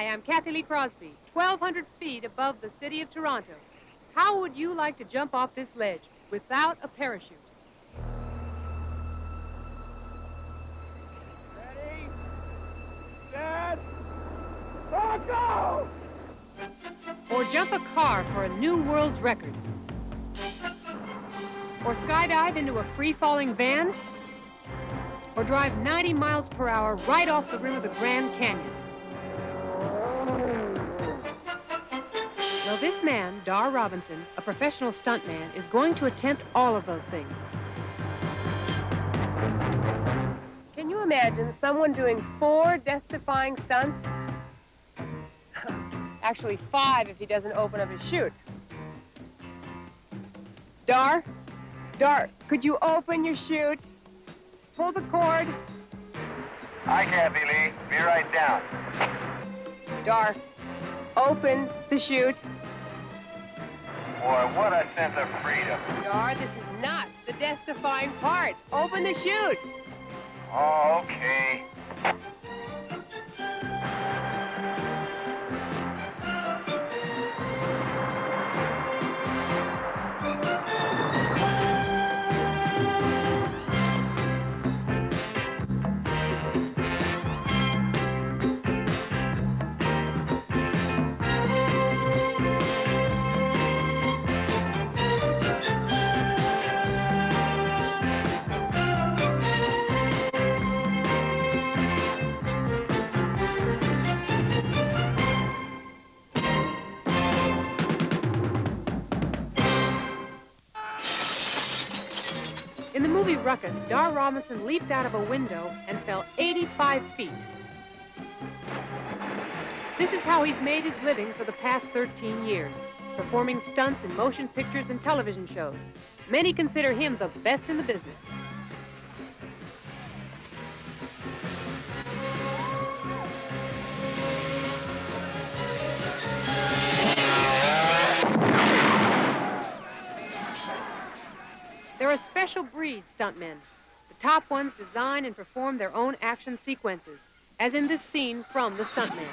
Hi, I'm Kathy Lee Crosby, 1,200 feet above the city of Toronto. How would you like to jump off this ledge without a parachute? Ready, set, go! Or jump a car for a new world's record? Or skydive into a free-falling van? Or drive 90 miles per hour right off the rim of the Grand Canyon? Well, this man, Dar Robinson, a professional stuntman, is going to attempt all of those things. Can you imagine someone doing 4 death-defying stunts? Actually, 5 if he doesn't open up his chute. Dar, could you open your chute? Pull the cord. Hi, Kathy Lee. Be right down. Dar, open the chute. Boy, what a sense of freedom. Dar, this is not the death-defying part. Open the chute. Oh, okay. In the movie Ruckus, Dar Robinson leaped out of a window and fell 85 feet. This is how he's made his living for the past 13 years, performing stunts in motion pictures and television shows. Many consider him the best in the business. They're a special breed, stuntmen. The top ones design and perform their own action sequences, as in this scene from The Stuntman.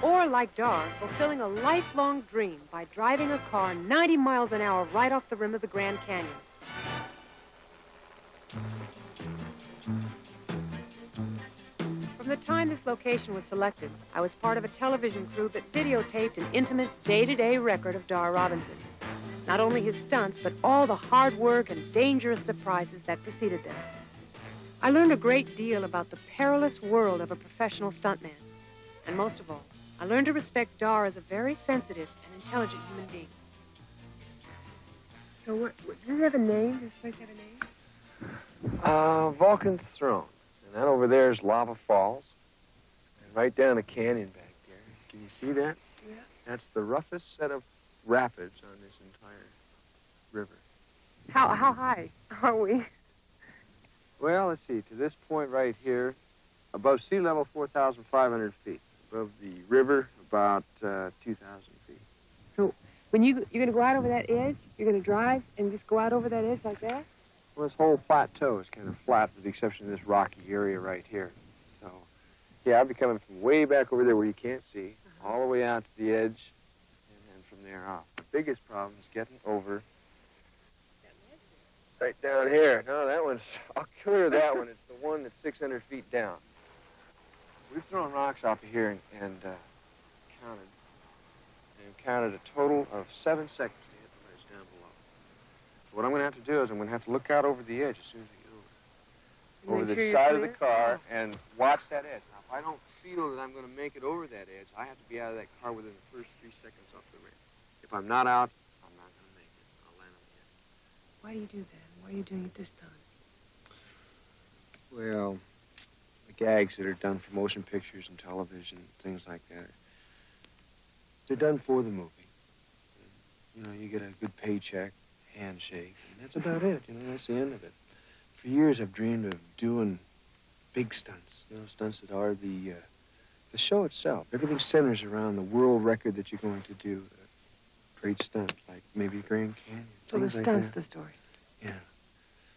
Or, like Dar, fulfilling a lifelong dream by driving a car 90 miles an hour right off the rim of the Grand Canyon. From the time this location was selected, I was part of a television crew that videotaped an intimate day-to-day record of Dar Robinson. Not only his stunts, but all the hard work and dangerous surprises that preceded them. I learned a great deal about the perilous world of a professional stuntman. And most of all, I learned to respect Dar as a very sensitive and intelligent human being. So, does it have a name? Does this place have a name? Vulcan's Throne. And that over there is Lava Falls. And right down the canyon back there. Can you see that? Yeah. That's the roughest set of rapids on this entire river. How high are we? Well, let's see. To this point right here, above sea level, 4,500 feet. Above the river, about 2,000 feet. So, when you're going to go out over that edge, you're going to drive and just go out over that edge like that? Well, this whole plateau is kind of flat with the exception of this rocky area right here. So, yeah, I'll be coming from way back over there where you can't see, all the way out to the edge, and then from there off. The biggest problem is getting over right down here. No, that one's, I'll clear that one. It's the one that's 600 feet down. We've thrown rocks off of here and counted a total of 7 seconds to hit the ledge down below. So what I'm going to have to do is I'm going to have to look out over the edge as soon as I get over the side of the car and watch that edge. Now, if I don't feel that I'm going to make it over that edge, I have to be out of that car within the first 3 seconds off the rim. If I'm not out, I'm not going to make it. I'll land on the edge. Why do you do that? Why are you doing it this time? Well, the gags that are done for motion pictures and television, things like that, they're done for the movie. You know, you get a good paycheck, handshake, and that's about it. You know, that's the end of it. For years, I've dreamed of doing big stunts. You know, stunts that are the show itself. Everything centers around the world record that you're going to do. A great stunt, like maybe Grand Canyon. So the like stunt's that. the story. Yeah.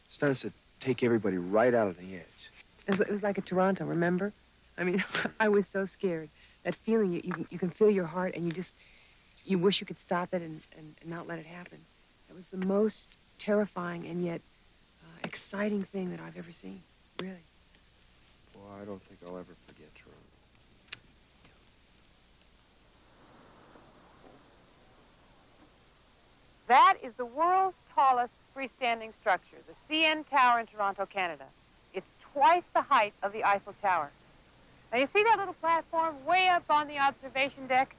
Stunts that take everybody right out of the edge. It was like at Toronto, remember? I mean, I was so scared. That feeling, you can feel your heart, and you wish you could stop it and not let it happen. It was the most terrifying and yet exciting thing that I've ever seen, really. Well, I don't think I'll ever forget Toronto. That is the world's tallest freestanding structure, the CN Tower in Toronto, Canada. It's twice the height of the Eiffel Tower. Now, you see that little platform way up on the observation deck?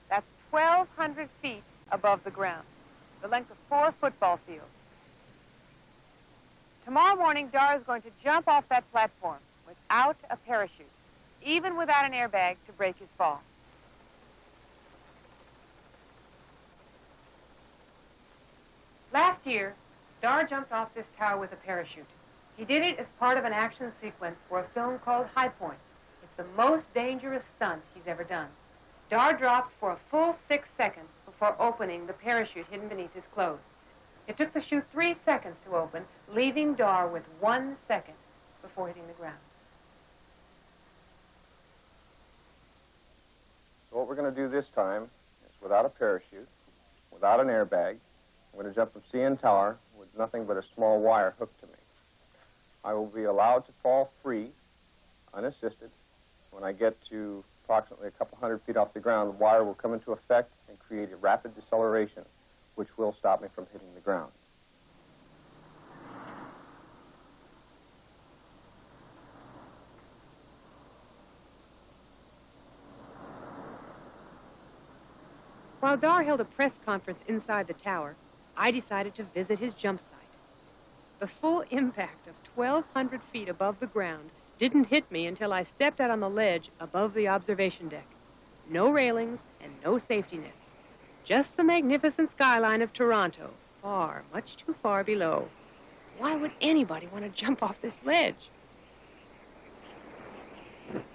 That's 1,200 feet above the ground, the length of 4 football fields. Tomorrow morning, Dar is going to jump off that platform without a parachute, even without an airbag to break his fall. Last year, Dar jumped off this tower with a parachute. He did it as part of an action sequence for a film called High Point. It's the most dangerous stunt he's ever done. Dar dropped for a full 6 seconds before opening the parachute hidden beneath his clothes. It took the chute 3 seconds to open, leaving Dar with 1 second before hitting the ground. So what we're going to do this time is without a parachute, without an airbag, I'm going to jump from CN Tower with nothing but a small wire hooked to me. I will be allowed to fall free, unassisted. When I get to approximately a couple hundred feet off the ground, the wire will come into effect and create a rapid deceleration, which will stop me from hitting the ground. While Dar held a press conference inside the tower, I decided to visit his jump site. The full impact of 1,200 feet above the ground didn't hit me until I stepped out on the ledge above the observation deck. No railings and no safety nets. Just the magnificent skyline of Toronto, far, much too far below. Why would anybody want to jump off this ledge?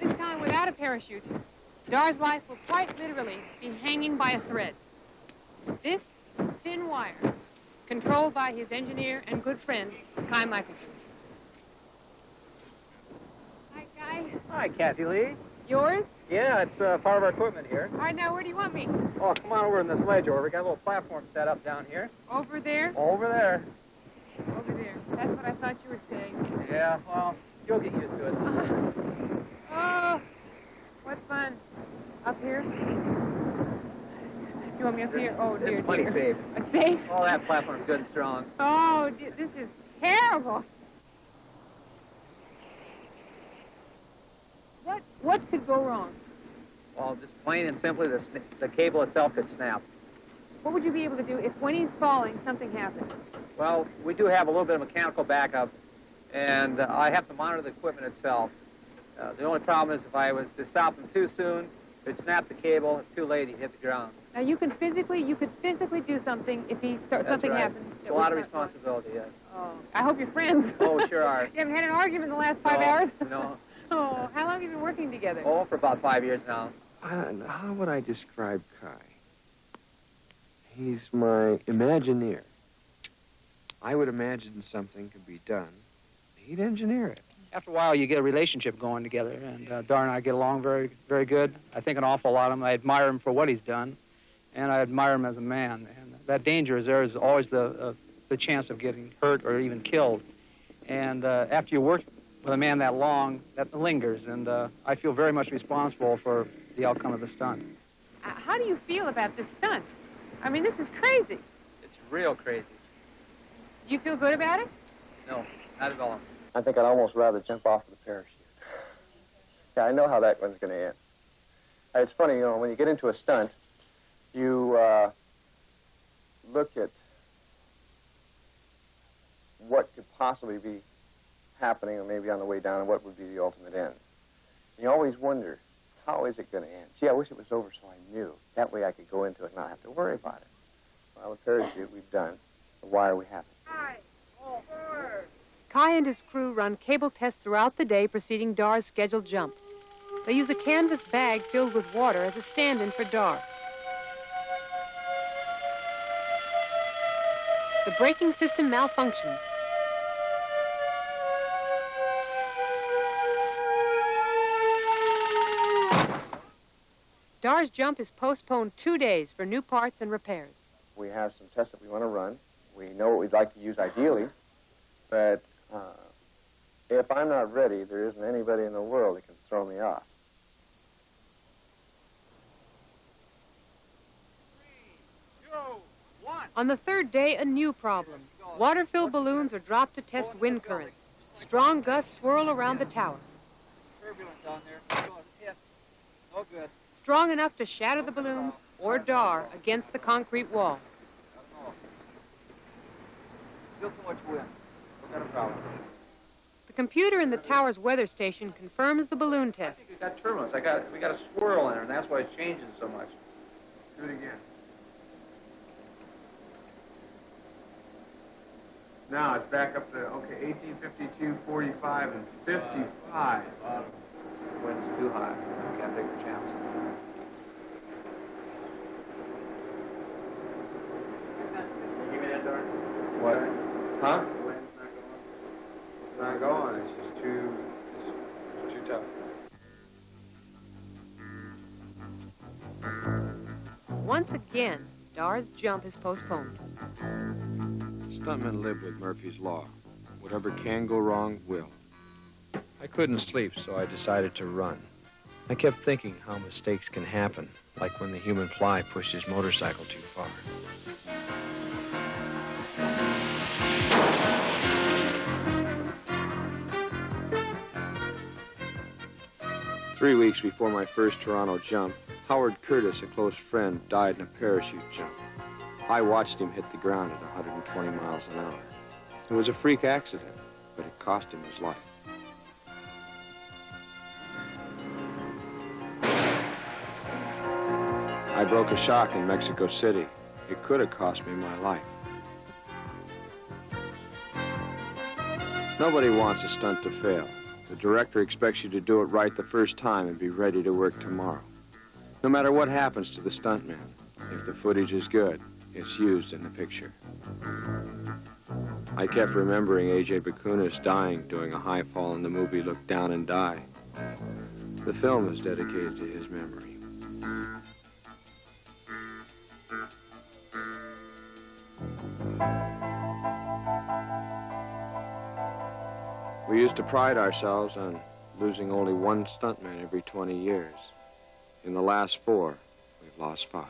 This time without a parachute, Dar's life will quite literally be hanging by a thread. This thin wire, controlled by his engineer and good friend, Kai Michelson. Hi, Kai. Hi, Kathy Lee. Yours? Yeah, it's part of our equipment here. All right, now, where do you want me? Oh, come on over in this ledge over. We got a little platform set up down here. Over there? Over there. Over there. That's what I thought you were saying. Yeah, well, you'll get used to it. Oh, what fun. Up here? You want me up here? Oh, dear, It's plenty dear. safe. It's safe? Oh, that platform's good and strong. Oh, dear, this is terrible. What could go wrong? Well, just plain and simply, the cable itself could snap. What would you be able to do if, when he's falling, something happened? Well, we do have a little bit of mechanical backup, and I have to monitor the equipment itself. The only problem is if I was to stop him too soon, it'd snap the cable. Too late, he'd hit the ground. Now, you could physically do something if something right. happens. It's a lot of responsibility, yes. Oh, I hope you're friends. Oh, sure are. You haven't had an argument in the last 5 hours? No. Oh, how long have you been working together? Oh, for about 5 years now. How would I describe Kai? He's my Imagineer. I would imagine something could be done. He'd engineer it. After a while, you get a relationship going together, and Dar and I get along very, very good. I think an awful lot of him. I admire him for what he's done, and I admire him as a man. And that danger is there is always the chance of getting hurt or even killed. And after you work with a man that long, that lingers, and I feel very much responsible for the outcome of the stunt. How do you feel about this stunt? I mean, this is crazy. It's real crazy. Do you feel good about it? No, not at all. I think I'd almost rather jump off of the parachute. Yeah, I know how that one's going to end. It's funny, you know, when you get into a stunt, you look at what could possibly be happening or maybe on the way down and what would be the ultimate end. You always wonder, how is it going to end? Gee, I wish it was over so I knew. That way I could go into it and not have to worry about it. Well, the parachute we've done. The wire we haven't. Kai and his crew run cable tests throughout the day preceding Dar's scheduled jump. They use a canvas bag filled with water as a stand-in for Dar. The braking system malfunctions. Dar's jump is postponed 2 days for new parts and repairs. We have some tests that we want to run. We know what we'd like to use ideally, but if I'm not ready, there isn't anybody in the world that can throw me off. 3, 2, 1. On the third day, a new problem. Water-filled balloons are dropped to test wind currents. Strong gusts swirl around the tower. Turbulent down there. Hit. No good. Strong enough to shatter the balloons or Dar against the concrete wall. Still too much wind. We've got a problem. The computer in the tower's weather station confirms the balloon tests. We've got turbulence. We got a swirl in her, and that's why it's changing so much. Do it again. Now it's back up to, okay, 1852, 45, and 55. Wind's too high. We can't take the chance. Give me that, Dar. What? Huh? The wind's not going. It's not going. It's just too tough. Once again, Dar's jump is postponed. Stuntmen live with Murphy's Law. Whatever can go wrong, will. I couldn't sleep, so I decided to run. I kept thinking how mistakes can happen, like when the human fly pushed his motorcycle too far. Three weeks before my first Toronto jump, Howard Curtis, a close friend, died in a parachute jump. I watched him hit the ground at 120 miles an hour. It was a freak accident, but it cost him his life. I broke a shock in Mexico City. It could have cost me my life. Nobody wants a stunt to fail. The director expects you to do it right the first time and be ready to work tomorrow. No matter what happens to the stuntman, if the footage is good, it's used in the picture. I kept remembering A.J. Bakunis dying doing a high fall in the movie Look Down and Die. The film is dedicated to his memory. We used to pride ourselves on losing only one stuntman every 20 years. In the last 4, we've lost 5.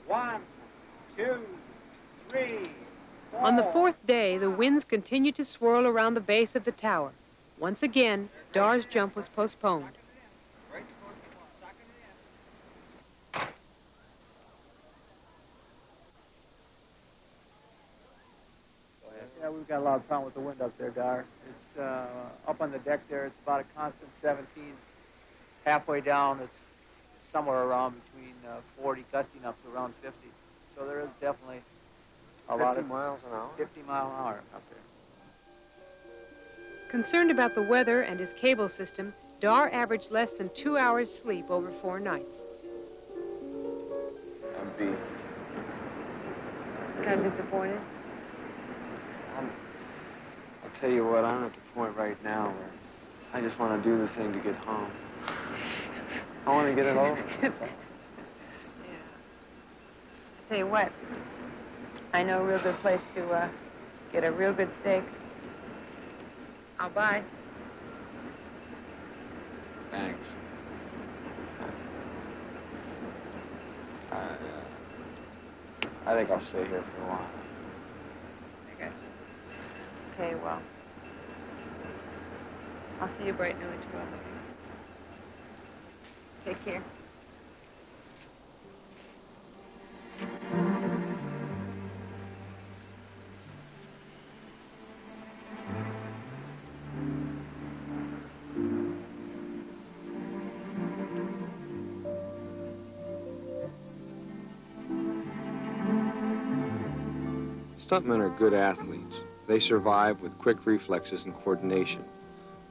One, 2, 3, 4. On the fourth day, the winds continued to swirl around the base of the tower. Once again, Dar's jump was postponed. Yeah, we've got a lot of problem with the wind up there, Dar. It's up on the deck there. It's about a constant 17. Halfway down, it's somewhere around between 40, gusting up to around 50. So there is definitely a lot of 50 miles an hour? 50 mile an hour up there. Concerned about the weather and his cable system, Dar averaged less than 2 hours sleep over 4 nights. I'm beat. Kind of disappointed? I'll tell you what, I'm at the point right now where I just want to do the thing to get home. I want to get it over. Yeah. I tell you what, I know a real good place to get a real good steak. I'll buy. Thanks. I think I'll stay here for a while. I got you. Okay, well, I'll see you bright and early tomorrow. Take care. Stuntmen are good athletes. They survive with quick reflexes and coordination.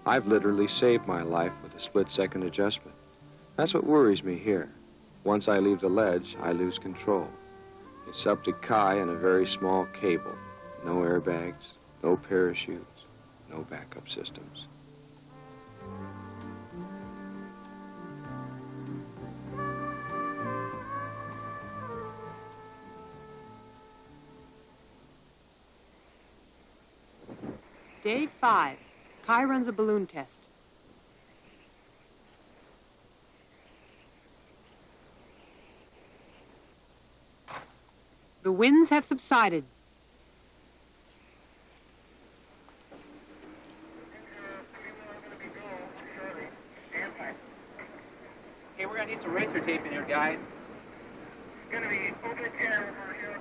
I've literally saved my life with a split-second adjustment. That's what worries me here. Once I leave the ledge, I lose control. It's up to Kai and a very small cable. No airbags, no parachutes, no backup systems. Day 5. Kai runs a balloon test. The winds have subsided. Okay, we're gonna need some racer tape in here, guys. It's gonna be open air over here.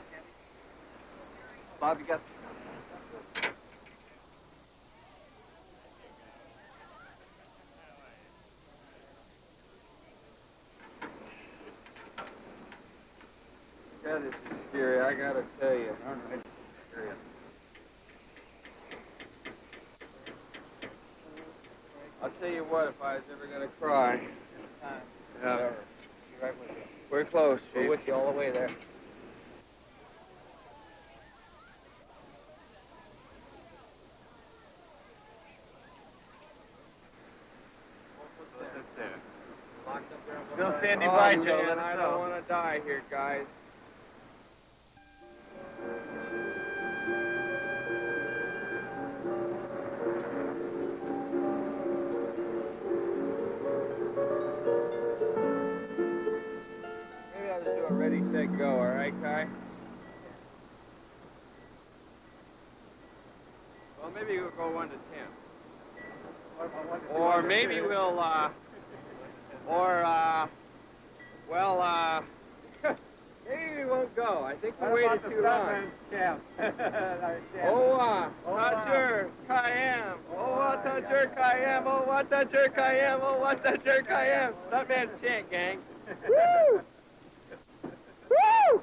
Bob, you got... God, this is scary, I gotta tell you. I'll tell you what, if I was ever gonna cry. Yeah. Right with you. We're close, Chief. We're with you all the way there. Still standing Oh, by, man, Joe. I don't want to die here, guys. Maybe I'll just do a ready, set, go, all right, Kai? Well, maybe we'll go 1 to 10. Or maybe we'll, maybe we won't go. I think we waited too long. Oh, not sure, Cayenne. Oh, what a jerk I am. Oh, what a jerk I am. Oh, what a jerk I am. Stuntman's chant, gang. Woo! Woo!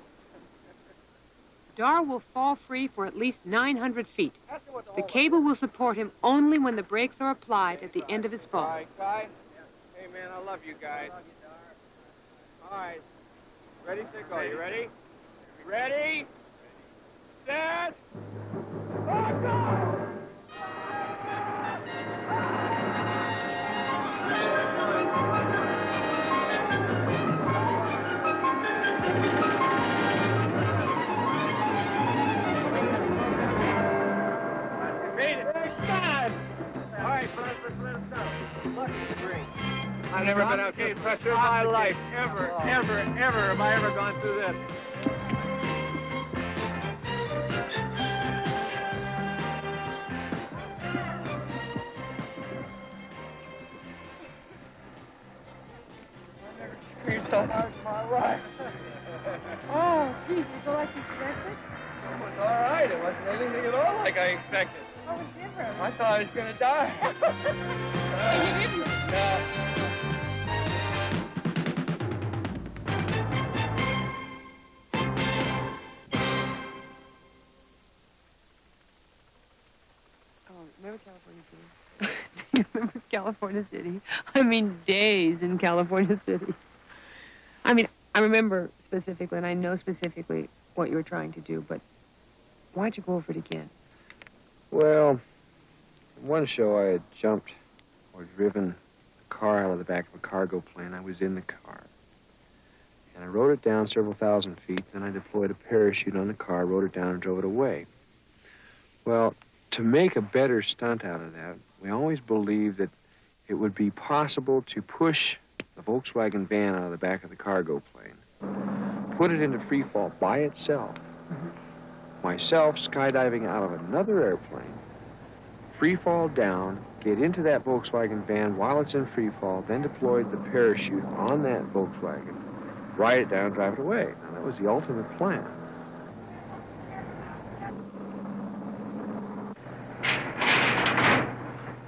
Dar will fall free for at least 900 feet. The cable will support him only when the brakes are applied at the end of his fall. All right, Kai. Hey, man, I love you guys. All right. Ready, set, go. You ready? Ready, set, go! I've never been out to pressure in my life. Ever have I ever gone through this. I've never screamed so hard in my life. Oh, gee, you feel like you expected? It was all right. It wasn't anything at all like I expected. What was different? I thought I was going to die. And you didn't. Remember California City? Do you remember California City? I mean, days in California City. I mean, I remember specifically, and I know specifically what you were trying to do, but why'd you go over it again? Well, in one show I had jumped or driven a car out of the back of a cargo plane. I was in the car. And I rode it down several thousand feet. Then I deployed a parachute on the car, rode it down, and drove it away. Well, to make a better stunt out of that, we always believed that it would be possible to push the Volkswagen van out of the back of the cargo plane, put it into free fall by itself, myself skydiving out of another airplane, free fall down, get into that Volkswagen van while it's in free fall, then deploy the parachute on that Volkswagen, ride it down, drive it away. Now, that was the ultimate plan.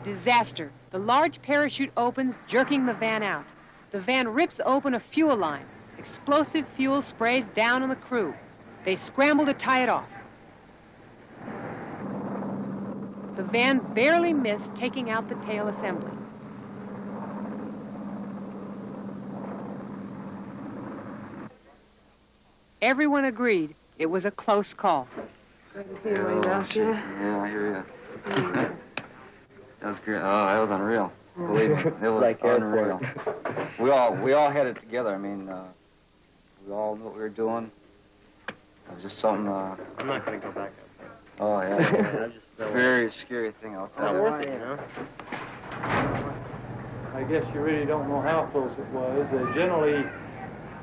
Disaster. The large parachute opens, jerking the van out. The van rips open a fuel line. Explosive fuel sprays down on the crew. They scramble to tie it off. The van barely missed taking out the tail assembly. Everyone agreed it was a close call. Yeah, I hear you. That was great. Oh, that was unreal. Believe me, it was Like unreal. We all had it together. I mean, we all knew what we were doing. It was just something. I'm not going to go back up there. Oh, yeah. Very scary thing, I'll tell you. worth it, you know? I guess you really don't know how close it was. Generally,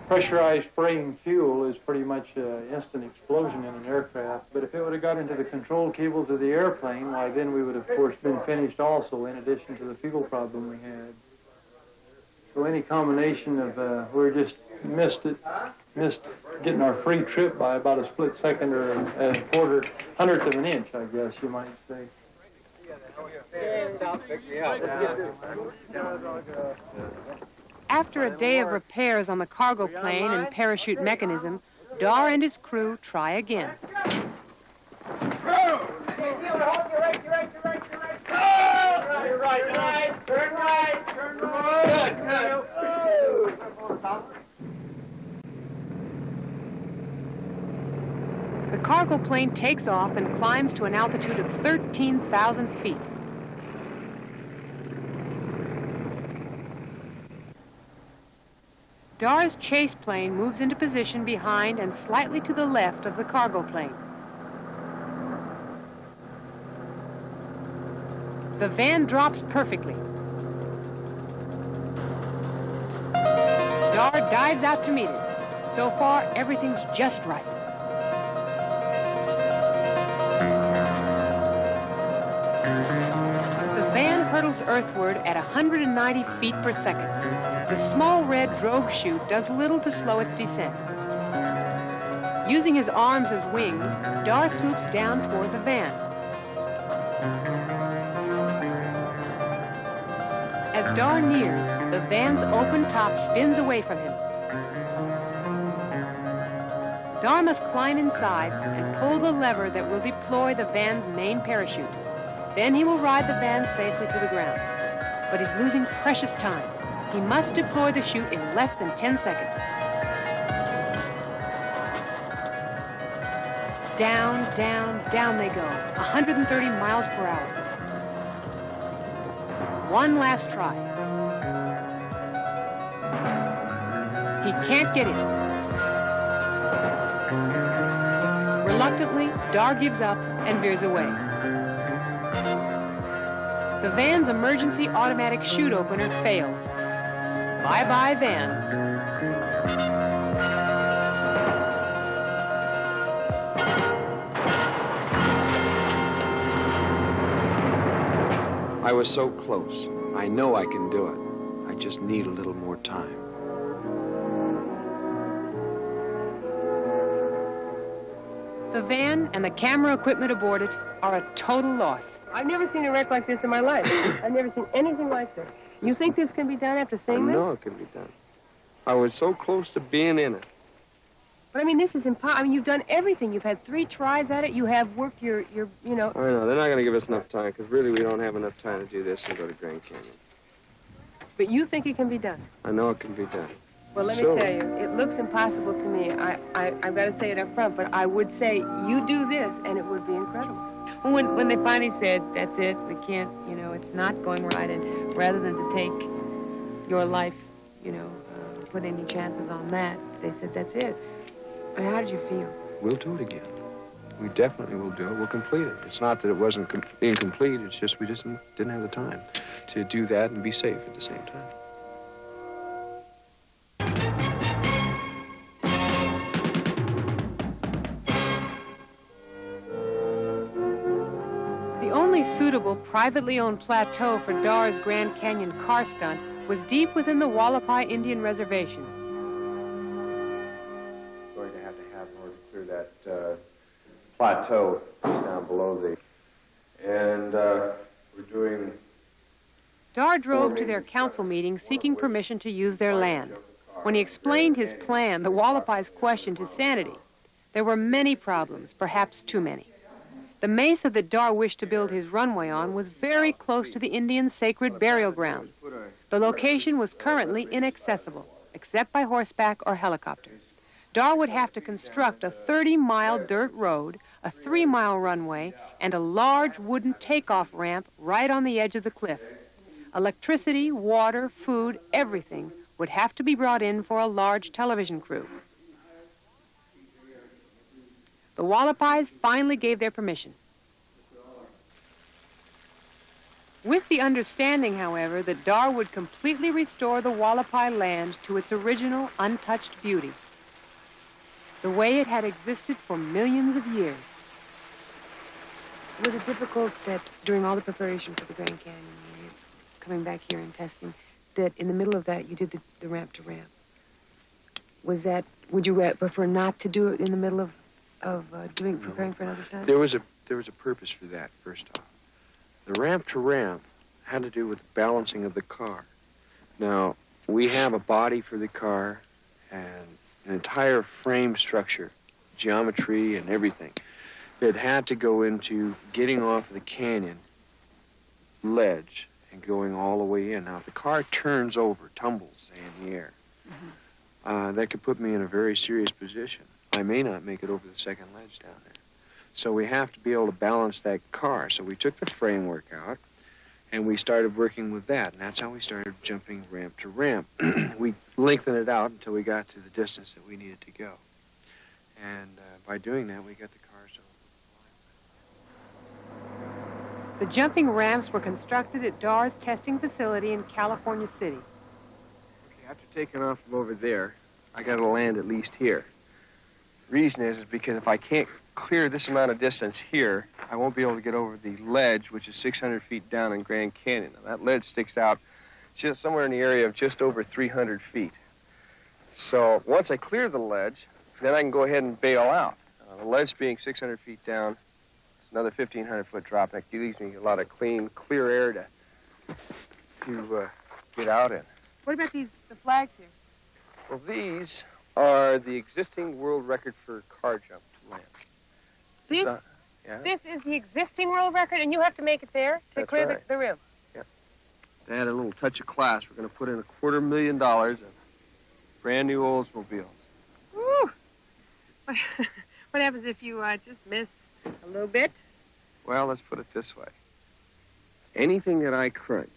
pressurized spraying fuel is pretty much an instant explosion in an aircraft. But if it would have got into the control cables of the airplane, why, then we would have, of course, been finished also, in addition to the fuel problem we had. So any combination of, we just missed getting our free trip by about a split second or a hundredth of an inch, I guess you might say. After a day of repairs on the cargo plane and parachute mechanism, Dar and his crew try again. The cargo plane takes off and climbs to an altitude of 13,000 feet. Dar's chase plane moves into position behind and slightly to the left of the cargo plane. The van drops perfectly. Dar dives out to meet it. So far, everything's just right. The van hurtles earthward at 190 feet per second. The small red drogue chute does little to slow its descent. Using his arms as wings, Dar swoops down toward the van. As Dar nears, the van's open top spins away from him. Dar must climb inside and pull the lever that will deploy the van's main parachute. Then he will ride the van safely to the ground. But he's losing precious time. He must deploy the chute in less than 10 seconds. Down, down, down they go, 130 miles per hour. One last try. He can't get in. Reluctantly, Dar gives up and veers away. The van's emergency automatic chute opener fails. Bye-bye, van. I was so close. I know I can do it. I just need a little more time. The van and the camera equipment aboard it are a total loss. I've never seen a wreck like this in my life. I've never seen anything like this. You think this can be done after I seeing this? know it can be done. I was so close to being in it. But I mean, this is impossible. I mean, you've done everything. You've had 3 tries at it. You have worked your I know. They're not going to give us enough time, because really we don't have enough time to do this and go to Grand Canyon. But you think it can be done? I know it can be done. Well, let me tell you, it looks impossible to me. I've got to say it up front, but I would say you do this, and it would be incredible. Well, when they finally said, that's it, we can't, it's not going right, and rather than to take your life, put any chances on that, they said, that's it. I mean, how did you feel? We'll do it again. We definitely will do it. We'll complete it. It's not that it wasn't incomplete. It's just we just didn't have the time to do that and be safe at the same time. The only suitable privately owned plateau for Dar's Grand Canyon car stunt was deep within the Wallapai Indian Reservation. Going to have in order to clear that plateau down below the... And we're doing... Dar drove to their council meeting seeking permission to use their land. When he explained his plan, the Wallapais questioned his sanity. There were many problems, perhaps too many. The mesa that Dar wished to build his runway on was very close to the Indian sacred burial grounds. The location was currently inaccessible, except by horseback or helicopter. Dar would have to construct a 30-mile dirt road, a 3-mile runway, and a large wooden takeoff ramp right on the edge of the cliff. Electricity, water, food, everything would have to be brought in for a large television crew. The Wallapais finally gave their permission. With the understanding, however, that Dar would completely restore the Wallapai land to its original, untouched beauty, the way it had existed for millions of years. Was it difficult that during all the preparation for the Grand Canyon, coming back here and testing, that in the middle of that you did the ramp to ramp? Was that, would you prefer not to do it in the middle of preparing for another stunt? There was a purpose for that, first off. The ramp to ramp had to do with the balancing of the car. Now, we have a body for the car and an entire frame structure, geometry and everything that had to go into getting off of the canyon ledge and going all the way in. Now, if the car turns over, tumbles in the air, that could put me in a very serious position. I may not make it over the second ledge down there. So we have to be able to balance that car. So we took the framework out, and we started working with that. And that's how we started jumping ramp to ramp. We lengthened it out until we got to the distance that we needed to go. And by doing that, we got the cars over. The jumping ramps were constructed at Dar's testing facility in California City. Okay, after taking off from over there, I got to land at least here. Reason is because if I can't clear this amount of distance here, I won't be able to get over the ledge, which is 600 feet down in Grand Canyon. Now, that ledge sticks out just somewhere in the area of just over 300 feet. So once I clear the ledge, then I can go ahead and bail out. The ledge being 600 feet down, it's another 1,500-foot drop. That leaves me a lot of clean, clear air to get out in. What about the flags here? Well, these are the existing world record for car jump to land. This, yeah. This is the existing world record, and you have to make it there to That's clear right. the rim. Yeah. To add a little touch of class, we're going to put in $250,000 of brand new Oldsmobiles. Woo! What happens if you just miss a little bit? Well, let's put it this way. Anything that I crunch,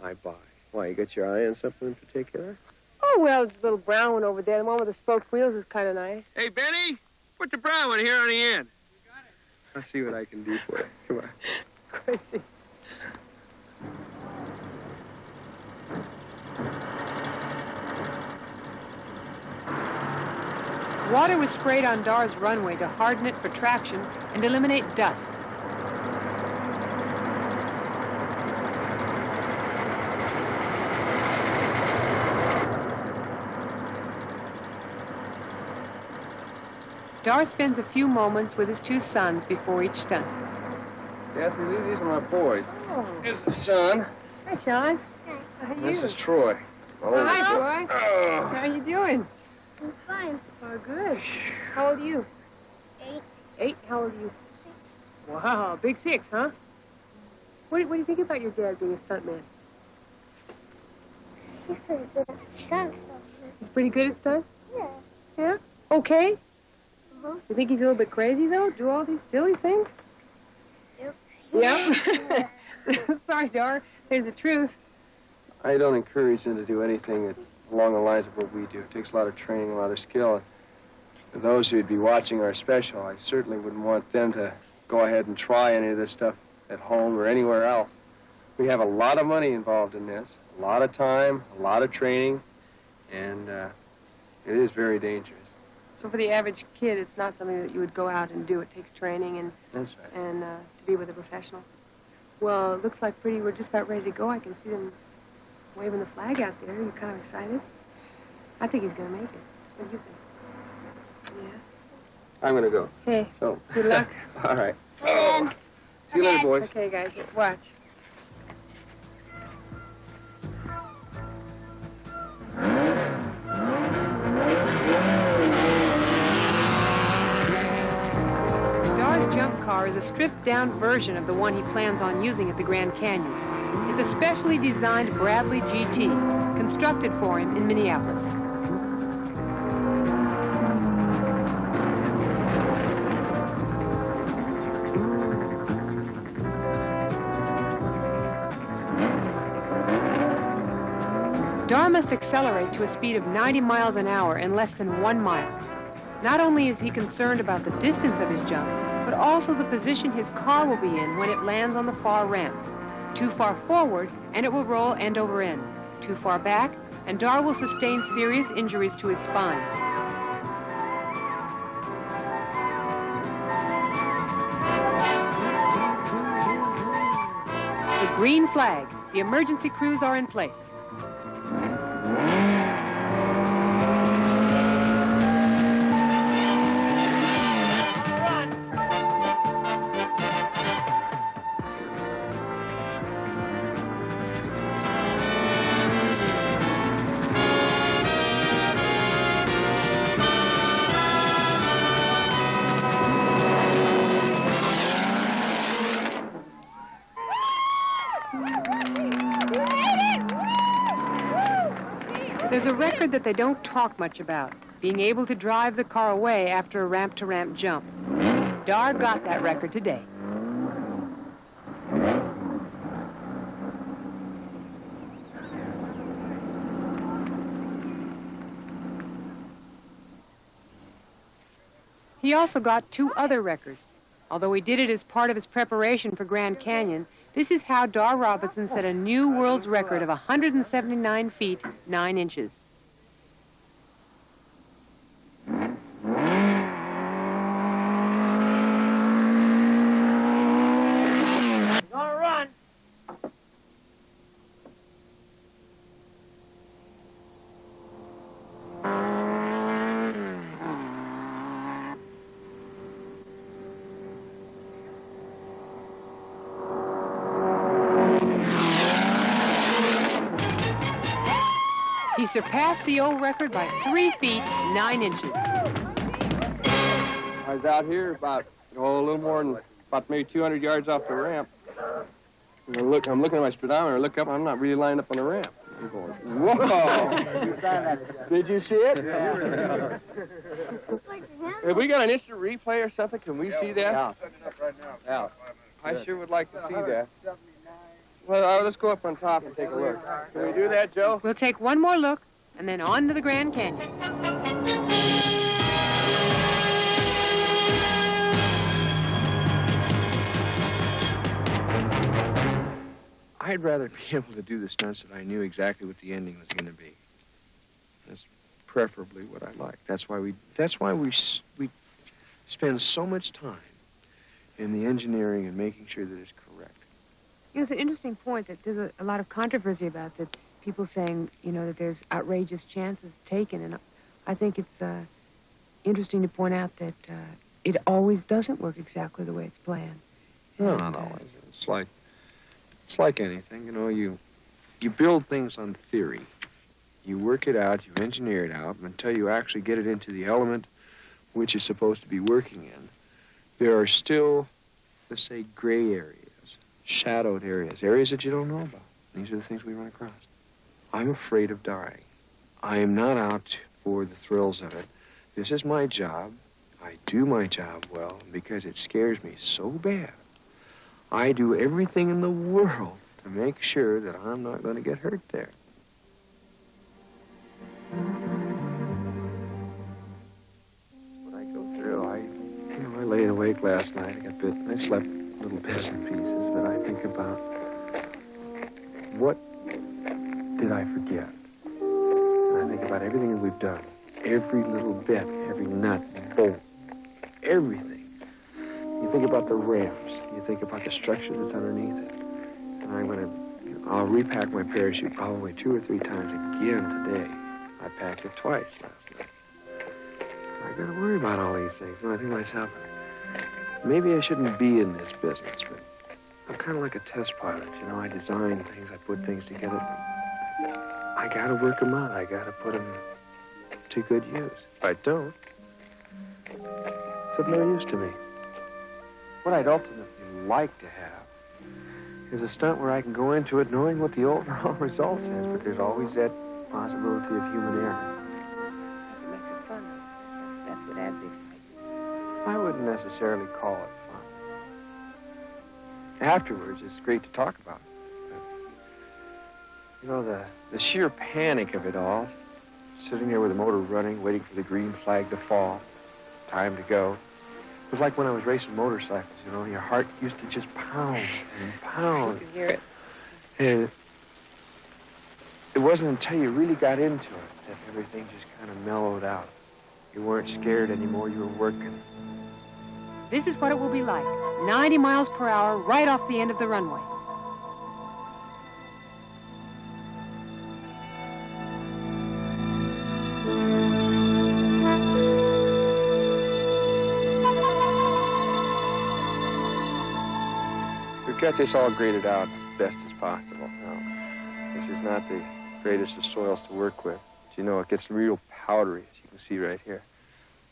I buy. Why, you got your eye on something in particular? Oh, well, the little brown one over there, the one with the spoked wheels is kind of nice. Hey, Benny, put the brown one here on the end. You got it. I'll see what I can do for you. Come on. Crazy. Water was sprayed on Dar's runway to harden it for traction and eliminate dust. Dar spends a few moments with his two sons before each stunt. Kathy, these are my boys. Oh. Here's Sean. Hi, Sean. How are you? This is Troy. Hi, Troy. Oh. How are you doing? I'm fine. Oh, good. How old are you? 8. 8? How old are you? 6. Wow, big 6, huh? What do you think about your dad being a stuntman? He's pretty good at stunt stuff. He's pretty good at stunts? Yeah. Yeah? Okay? Uh-huh. You think he's a little bit crazy, though? Do all these silly things? Yep. Yeah? Sorry, Dar. There's the truth. I don't encourage them to do anything along the lines of what we do. It takes a lot of training, a lot of skill. And for those who'd be watching our special, I certainly wouldn't want them to go ahead and try any of this stuff at home or anywhere else. We have a lot of money involved in this, a lot of time, a lot of training, and it is very dangerous. So for the average kid, it's not something that you would go out and do. It takes training and That's right. and to be with a professional. Well, it looks like we're just about ready to go. I can see them waving the flag out there. You're kind of excited. I think he's going to make it. What do you think? Yeah. I'm going to go. Hey, So. good luck. All right. And See you later, boys. Okay, guys, let's watch. Dar's jump car is a stripped-down version of the one he plans on using at the Grand Canyon. It's a specially designed Bradley GT, constructed for him in Minneapolis. Dar must accelerate to a speed of 90 miles an hour in less than 1 mile. Not only is he concerned about the distance of his jump, but also the position his car will be in when it lands on the far ramp. Too far forward, and it will roll end over end. Too far back, and Dar will sustain serious injuries to his spine. The green flag. The emergency crews are in place. There's a record that they don't talk much about, being able to drive the car away after a ramp-to-ramp jump. Dar got that record today. He also got 2 other records. Although he did it as part of his preparation for Grand Canyon, this is how Dar Robinson set a new world's record of 179 feet, 9 inches. He surpassed the old record by 3 feet, 9 inches. I was out here about, a little more than about maybe 200 yards off the ramp. And I'm looking at my speedometer, I look up, I'm not really lined up on the ramp. I'm going, whoa! Did you see it? Have we got an instant replay or something? Can we see that? Yeah. I sure would like to see that. Well, let's go up on top and take a look. Can we do that, Joe? We'll take one more look, and then on to the Grand Canyon. I'd rather be able to do the stunts that I knew exactly what the ending was going to be. That's preferably what I like. That's why we spend so much time in the engineering and making sure that it's correct. It's an interesting point that there's a lot of controversy about that. People saying, that there's outrageous chances taken. And I think it's interesting to point out that it always doesn't work exactly the way it's planned. No, not always. It's like anything. You build things on theory. You work it out, you engineer it out, until you actually get it into the element which is supposed to be working in. There are still, let's say, gray areas. Shadowed areas that you don't know about. These are the things we run across. I'm afraid of dying. I am not out for the thrills of it. This is my job. I do my job well because it scares me so bad. I do everything in the world to make sure that I'm not going to get hurt there. What I go through, I laid awake last night. I slept little bits and pieces, but I think about what did I forget? And I think about everything that we've done. Every little bit, every nut, bolt, everything. You think about the ramps. You think about the structure that's underneath it. And I'll repack my parachute probably 2 or 3 times again today. I packed it twice last night. I gotta worry about all these things. And I think to myself, maybe I shouldn't be in this business, but I'm kind of like a test pilot. I design things, I put things together. I gotta work them out. I gotta put them to good use. If I don't, it's of no use to me. What I'd ultimately like to have is a stunt where I can go into it knowing what the overall result is, but there's always that possibility of human error. That's what makes it fun. That's what adds the excitement. I wouldn't necessarily call it fun. Afterwards, it's great to talk about. The sheer panic of it all, sitting there with the motor running, waiting for the green flag to fall, time to go. It was like when I was racing motorcycles, your heart used to just pound and pound. You can hear it. It wasn't until you really got into it that everything just kind of mellowed out. You weren't scared anymore, you were working. This is what it will be like. 90 miles per hour right off the end of the runway. We've got this all graded out as best as possible. Now, this is not the greatest of soils to work with. But you know, it gets real powdery, as you can see right here.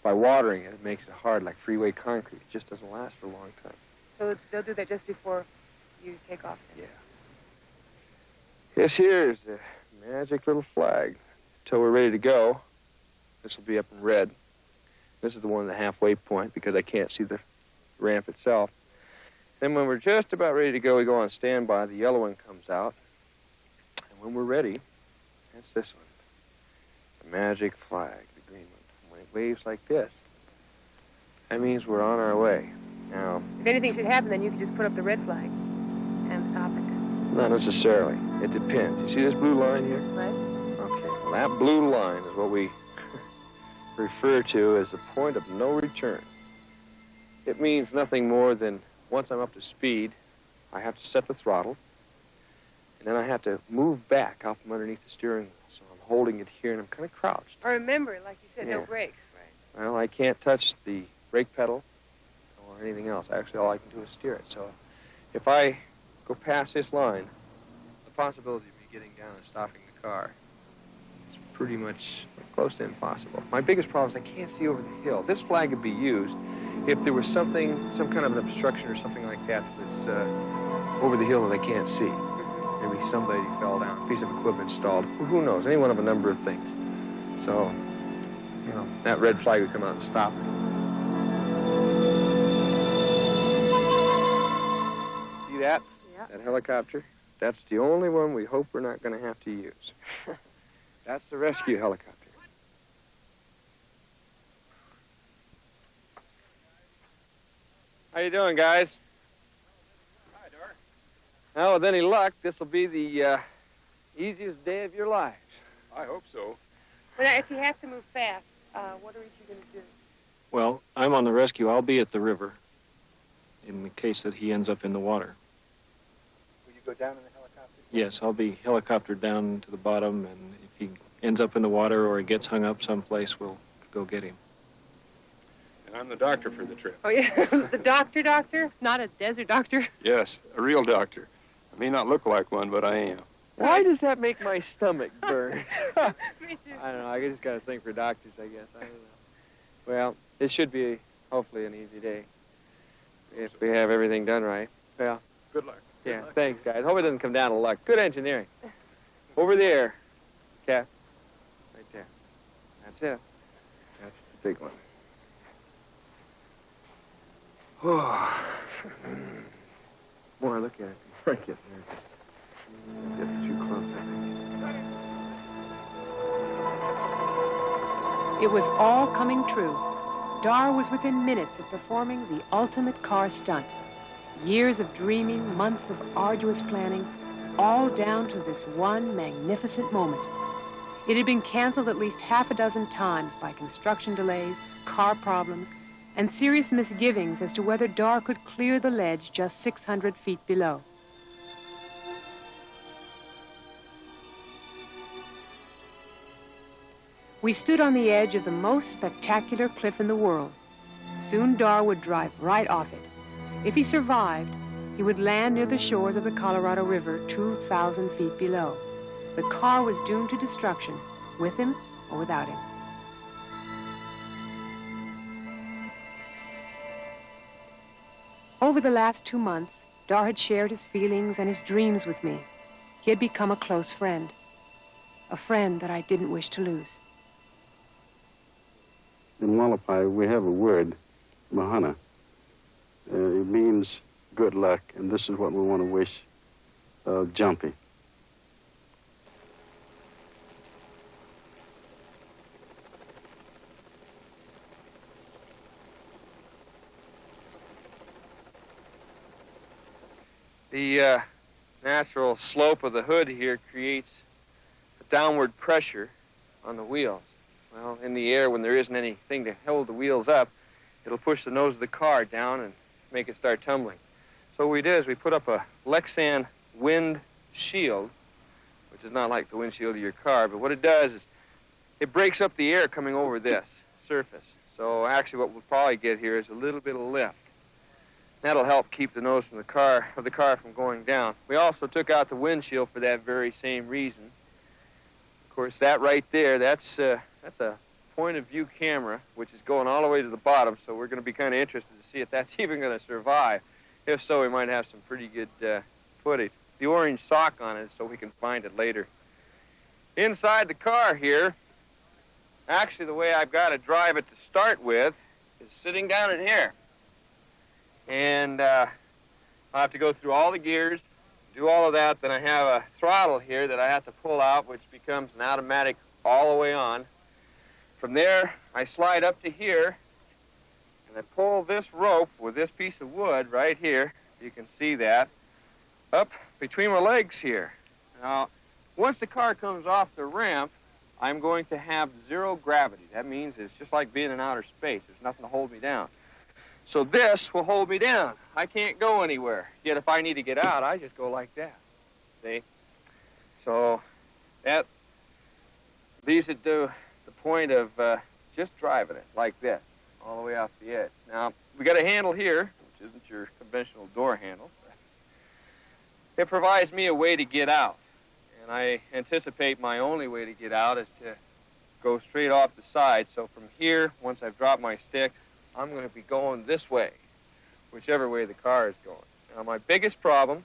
By watering it, it makes it hard like freeway concrete. It just doesn't last for a long time. So they'll do that just before you take off? Yeah. This here is the magic little flag. Until we're ready to go, this will be up in red. This is the one at the halfway point because I can't see the ramp itself. Then when we're just about ready to go, we go on standby. The yellow one comes out. And when we're ready, that's this one. The magic flag, the green one. When it waves like this, that means we're on our way. Now, If anything should happen, then you can just put up the red flag and stop it. not necessarily. It depends. You see this blue line here? Right? Okay. Well, that blue line is what we refer to as the point of no return. It means nothing more than once I'm up to speed, I have to set the throttle, and then I have to move back out from underneath the steering wheel. So I'm holding it here, and I'm kind of crouched. Or remember, like you said, no Yeah. brakes. Right. Well, I can't touch the brake pedal or anything else. Actually, all I can do is steer it. So if I go past this line, the possibility of me getting down and stopping the car is pretty much close to impossible. My biggest problem is I can't see over the hill. This flag could be used if there was something, some kind of an obstruction or something like that was over the hill that I can't see. Maybe somebody fell down, a piece of equipment stalled. Who knows? Any one of a number of things. So, you know, that red flag would come out and stop it. See that? Yeah. That helicopter? That's the only one we hope we're not going to have to use. That's the rescue helicopter. How you doing, guys? Hi, Dar. Well, with any luck, this will be the easiest day of your lives. I hope so. Well, now, if you have to move fast, what are you going to do? Well, I'm on the rescue. I'll be at the river in the case that he ends up in the water. Will you go down in the helicopter? Yes, I'll be helicoptered down to the bottom, and if he ends up in the water or he gets hung up someplace, we'll go get him. And I'm the doctor for the trip. Oh, yeah. The doctor? Not a desert doctor? Yes, a real doctor. I may not look like one, but I am. Why does that make my stomach burn? Me too. I don't know. I just got to think for doctors, I guess. I don't know. Well, it should be, hopefully, an easy day. If we have everything done right. Well, Good luck. yeah, thanks, guys. Hope it doesn't come down to luck. Good engineering. Over there, Cap. Right there. That's it. That's the big one. Oh. More I look at it, the more I get nervous. Get too close, I think. It was all coming true. Dar was within minutes of performing the ultimate car stunt. Years of dreaming, months of arduous planning, all down to this one magnificent moment. It had been canceled at least half a dozen times by construction delays, car problems, and serious misgivings as to whether Dar could clear the ledge just 600 feet below. We stood on the edge of the most spectacular cliff in the world. Soon Dar would drive right off it. If he survived, he would land near the shores of the Colorado River 2,000 feet below. The car was doomed to destruction, with him or without him. Over the last 2 months, Dar had shared his feelings and his dreams with me. He had become a close friend, a friend that I didn't wish to lose. In Wallapai, we have a word, mahana. It means good luck, and this is what we want to wish Jumpy. The natural slope of the hood here creates a downward pressure on the wheels. Well, in the air, when there isn't anything to hold the wheels up, it'll push the nose of the car down and make it start tumbling. So what we did is we put up a Lexan wind shield, which is not like the windshield of your car, but what it does is it breaks up the air coming over this surface. So actually what we'll probably get here is a little bit of lift. That'll help keep the nose from the car from going down. We also took out the windshield for that very same reason. Of course, that right there, that's a point of view camera, which is going all the way to the bottom, so we're going to be kind of interested to see if that's even going to survive. If so, we might have some pretty good footage. The orange sock on it so we can find it later. Inside the car here, actually the way I've got to drive it to start with is sitting down in here. And I'll have to go through all the gears, do all of that. Then I have a throttle here that I have to pull out, which becomes an automatic all the way on. From there, I slide up to here, and I pull this rope with this piece of wood right here. You can see that. Up between my legs here. Now, once the car comes off the ramp, I'm going to have zero gravity. That means it's just like being in outer space. There's nothing to hold me down. So this will hold me down. I can't go anywhere. Yet if I need to get out, I just go like that. See? So that leaves it to the point of just driving it like this, all the way off the edge. Now, we got a handle here, which isn't your conventional door handle. It provides me a way to get out. And I anticipate my only way to get out is to go straight off the side. So from here, once I've dropped my stick, I'm going to be going this way, whichever way the car is going. Now, my biggest problem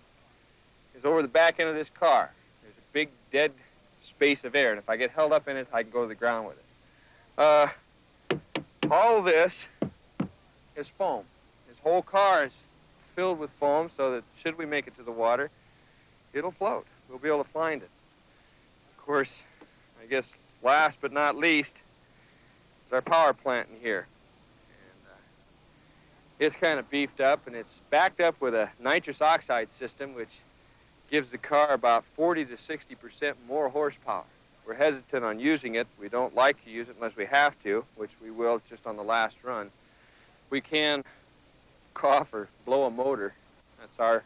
is over the back end of this car. There's a big dead space of air, and if I get held up in it, I can go to the ground with it. All of this is foam. This whole car is filled with foam so that should we make it to the water, it'll float. We'll be able to find it. Of course, I guess last but not least is our power plant in here. And it's kind of beefed up, and it's backed up with a nitrous oxide system, which gives the car about 40 to 60% more horsepower. We're hesitant on using it. We don't like to use it unless we have to, which we will just on the last run. We can cough or blow a motor. That's our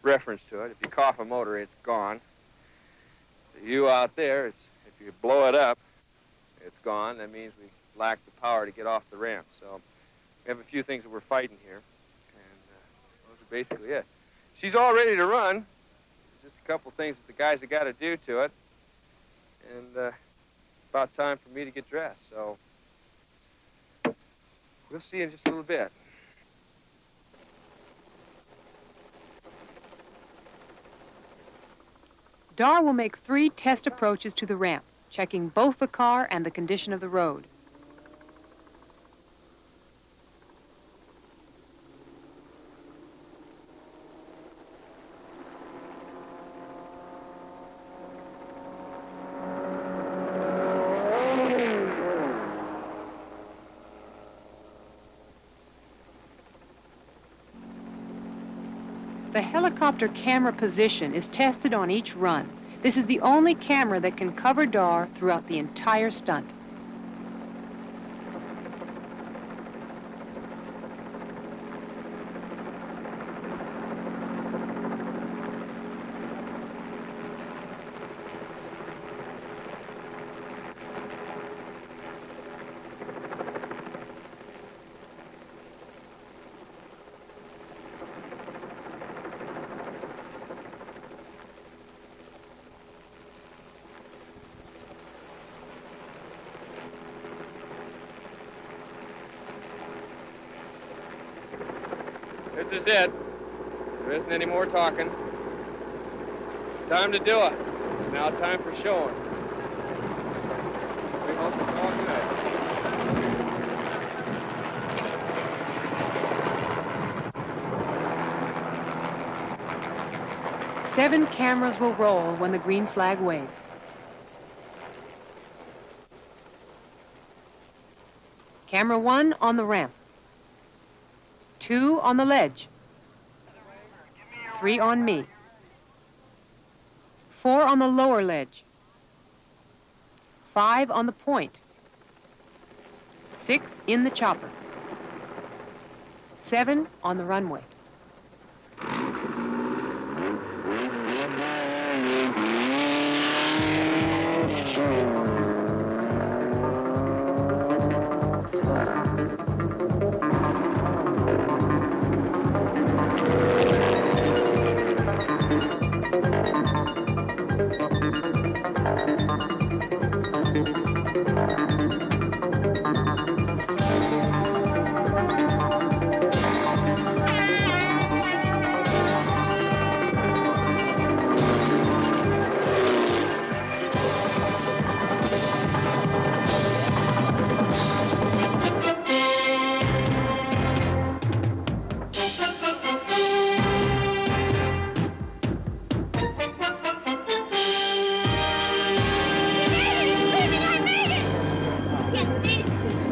reference to it. If you cough a motor, it's gone. You out there, if you blow it up, it's gone. That means we lack the power to get off the ramp. So we have a few things that we're fighting here, and those are basically it. She's all ready to run. There's just a couple things that the guys have got to do to it, and it's about time for me to get dressed. So we'll see in just a little bit. Dar will make 3 test approaches to the ramp, checking both the car and the condition of the road. The helicopter camera position is tested on each run. This is the only camera that can cover Dar throughout the entire stunt. This is it. There isn't any more talking. It's time to do it. It's now time for showing. We hope it's all good. 7 cameras will roll when the green flag waves. Camera 1 on the ramp. 2 on the ledge. 3 on me. 4 on the lower ledge. 5 on the point. 6 in the chopper. 7 on the runway.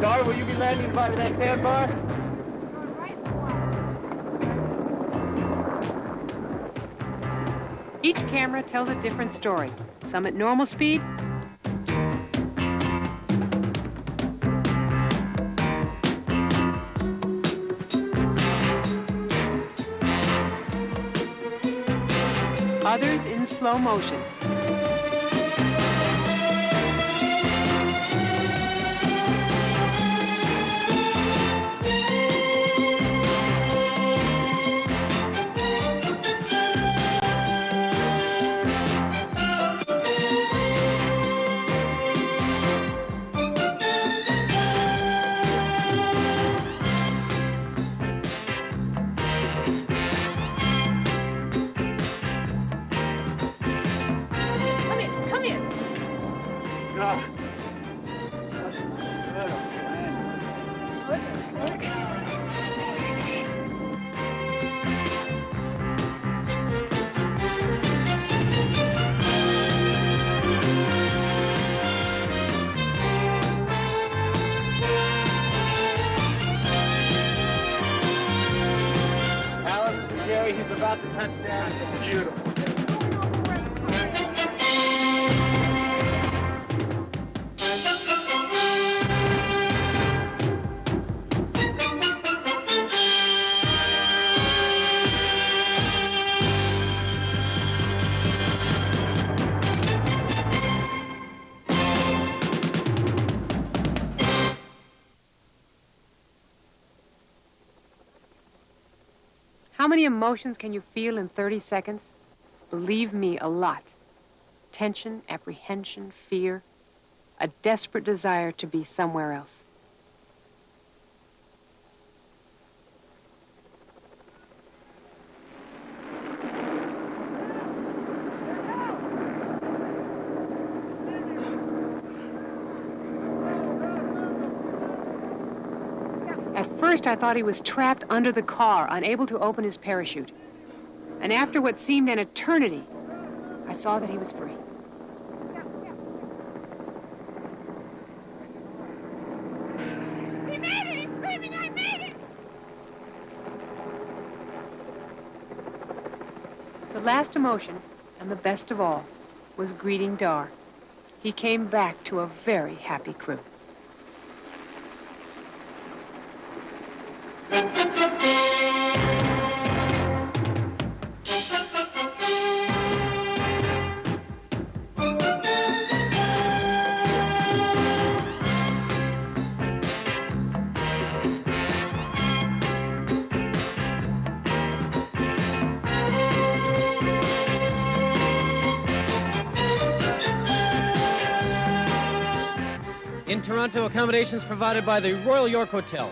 Dar, will you be landing by that sandbar? Each camera tells a different story, some at normal speed, others in slow motion. He's about to touch down. Beautiful. How many emotions can you feel in 30 seconds? Believe me, a lot. Tension, apprehension, fear, a desperate desire to be somewhere else. At first, I thought he was trapped under the car, unable to open his parachute. And after what seemed an eternity, I saw that he was free. He made it! He's screaming, I made it! The last emotion, and the best of all, was greeting Dar. He came back to a very happy crew. In Toronto, accommodations provided by the Royal York Hotel.